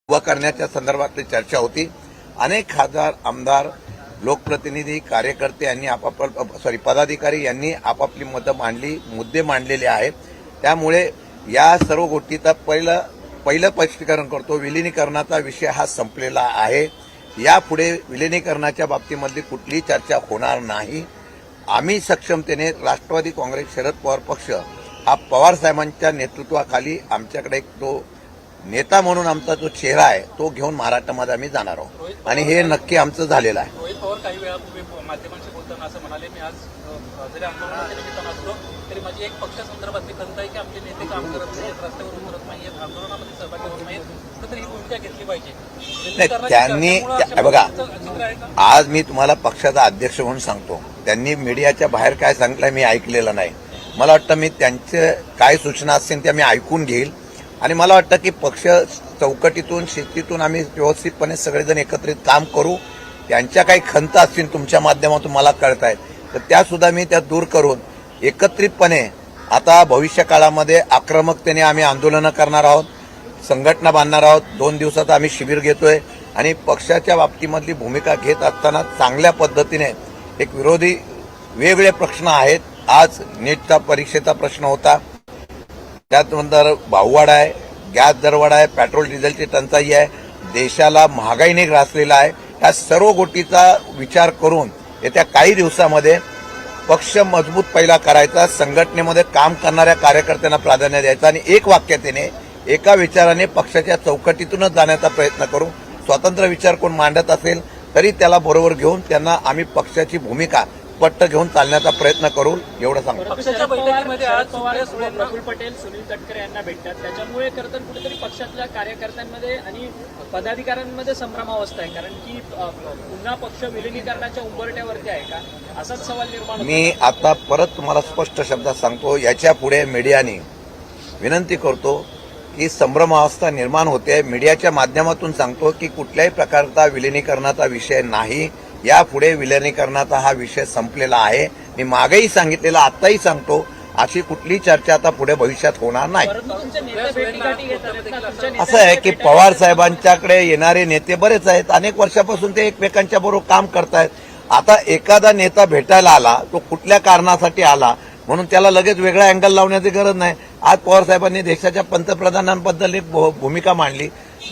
उभा करण्याच्या संदर्भातली चर्चा होती। अनेक खासदार, आमदार, लोकप्रतिनिधी, कार्यकर्ते यांनी पदाधिकारी यांनी आपापली मतं मांडली, मुद्दे मांडलेले आहेत। त्यामुळे या सर्व गोष्टीचा पहिलं स्पष्टीकरण करतो, विलिनीकरणाचा विषय हा संपलेला आहे। यापुढे विलिनीकरणाच्या बाबतीमध्ये कुठलीही चर्चा होणार नाही। आम्ही सक्षमतेने राष्ट्रवादी काँग्रेस शरद पवार पक्ष हा पवार साहेबांच्या नेतृत्वाखाली आमच्याकडे एक तो नेता म्हणून आमचा जो चेहरा आहे तो घेऊन महाराष्ट्रामध्ये आम्ही जाणार आहोत आणि हे नक्की आमचं झालेलं आहे। रोहित पवार काही वेळापूर्वी माध्यमांशी बोलताना असं म्हणाले, मी आज जरी आंदोलनाच्या निमित्तानं असलो तरी माझी एक पक्षासंदर्भातली खंत आहे की आमचे नेते काम करत नाहीत, रस्त्यावर उतरत नाहीत, आंदोलनामध्ये सहभागी होत नाहीत, कुठेतरी ही भूमिका घेतली पाहिजे। त्यांनी बघा, आज मी तुम्हाला पक्षाचा अध्यक्ष म्हणून सांगतो, त्यांनी मीडियाच्या बाहेर काय सांगितलं मी ऐकलेलं नाही। मला वाटतं मी त्यांचे काय सूचना असतील त्या मी ऐकून घेईल आणि मला वाटतं की पक्ष चौकटीतून शिस्तीतून आम्ही व्यवस्थितपणे सगळेजण एकत्रित काम करू। त्यांच्या काही खंत असतील तुमच्या माध्यमातून मला कळतायत तर त्या सुद्धा मी त्या दूर करून एकत्रितपणे आता भविष्य काळामध्ये आक्रमकतेने आम्ही आंदोलनं करणार आहोत, संघटना बांधणार आहोत। 2 दिवसात आम्ही शिबिर घेतोय आणि पक्षाच्या बाबतीमधली भूमिका घेत असताना चांगल्या पद्धतीने एक विरोधी वेगवेगळे प्रश्न आहेत। आज नीटचा परीक्षेचा प्रश्न होता, त्यानंतर भाववाढ आहे, गॅस दरवाढ आहे, पेट्रोल डिझेलची टंचाई आहे, देशाला महागाईने ग्रासलेला आहे। या सर्व गोष्टीचा विचार करून येत्या काही दिवसामध्ये पक्ष मजबूत पहिला करायचा, संघटनेमध्ये काम करणाऱ्या कार्यकर्त्यांना प्राधान्य द्यायचं आणि एक वाक्यतेने एका विचाराने पक्षाच्या चौकटीतूनच जाण्याचा प्रयत्न करू। स्वतंत्र विचार कोण मांडत असेल तरी त्याला बरोबर घेऊन त्यांना आम्ही पक्षाची भूमिका पट्ट घेऊन चालण्याचा प्रयत्न करू, एवढं सांगतो। पक्षाच्या बैठकीमध्ये आज प्रफुल्ल पटेल, सुनील तटकरे यांना भेटतात, त्याच्यामुळे खरं तर कुठेतरी पक्षातल्या कार्यकर्त्यांमध्ये आणि पदाधिकाऱ्यांमध्ये संभ्रमावस्था आहे, कारण की पुन्हा पक्ष विलिनीकरणाच्या उंबरठ्यावरती आहे का, असाच सवाल निर्माण होतो। मी आता परत तुम्हाला स्पष्ट शब्दात सांगतो, याच्या पुढे मीडियाने विनंती करतो की संभ्रमावस्था निर्माण होते। मीडियाच्या माध्यमातून सांगतो की कुठल्याही प्रकारचा विलिनीकरणाचा विषय नाही, यापुढे विलिनीकरणाचा हा विषय संपलेला आहे। मी मागेही सांगितलेला, आताही सांगतो, अशी कुठलीही चर्चा आता पुढे भविष्यात होणार नाही। असं आहे की पवार साहेबांच्याकडे येणारे नेते बरेच आहेत, अनेक वर्षापासून ते एकमेकांच्या बरोबर काम करतायत। आता एखादा नेता भेटायला आला, तो कुठल्या कारणासाठी आला म्हणून त्याला लगेच वेगळा अँगल लावण्याची गरज नाही। आज पवार साहेबांनी देशाच्या पंतप्रधानांबद्दल एक भूमिका मांडली,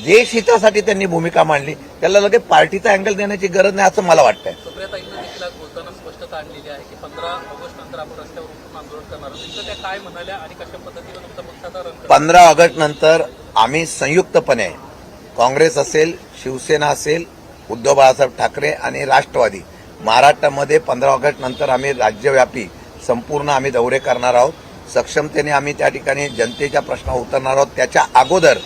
देश हितासाठी त्यांनी भूमिका मांडली, त्याला लगेच पार्टीचा अँगल देण्याची गरज नाही असं मला वाटतंय। सुप्रियाताईंनी देखील आज बोलताना स्पष्टता आणलेली आहे की 15 ऑगस्ट नंतर आपण रस्त्यावर उतरून आंदोलन करणार आहोत। त्या काय म्हणाल्या आणि कशा पद्धतीने तुमचा पक्षाचा रण 15 ऑगस्ट नंतर आम्ही संयुक्तपणे काँग्रेस असेल, शिवसेना असेल, उद्धव बाळासाहेब ठाकरे आणि राष्ट्रवादी महाराष्ट्रामध्ये 15 ऑगस्ट नंतर आम्ही राज्यव्यापी संपूर्ण आम्ही दौरे करणार आहोत। सक्षमतेने आम्ही त्या ठिकाणी जनतेच्या प्रश्नावर उतरणार आहोत। त्याच्या अगोदर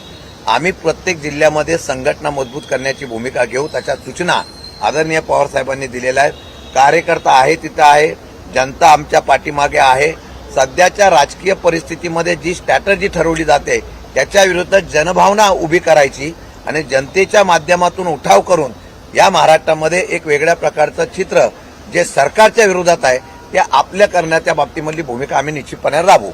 आम्ही प्रत्येक जिल्ह्यामध्ये संघटना मजबूत करण्याची भूमिका घेऊ, त्याच्या सूचना आदरणीय पवार साहेबांनी दिलेल्या आहेत। कार्यकर्ता आहे तिथं आहे, जनता आमच्या पाठीमागे आहे। सध्याच्या राजकीय परिस्थितीमध्ये जी स्ट्रॅटर्जी ठरवली जाते त्याच्या विरुद्ध जनभावना उभी करायची आणि जनतेच्या माध्यमातून उठाव करून या महाराष्ट्रामध्ये एक वेगळ्या प्रकारचं चित्र जे सरकारच्या विरोधात आहे ते आपल्या करण्याच्या बाबतीमधली भूमिका आम्ही निश्चितपणे राबवू।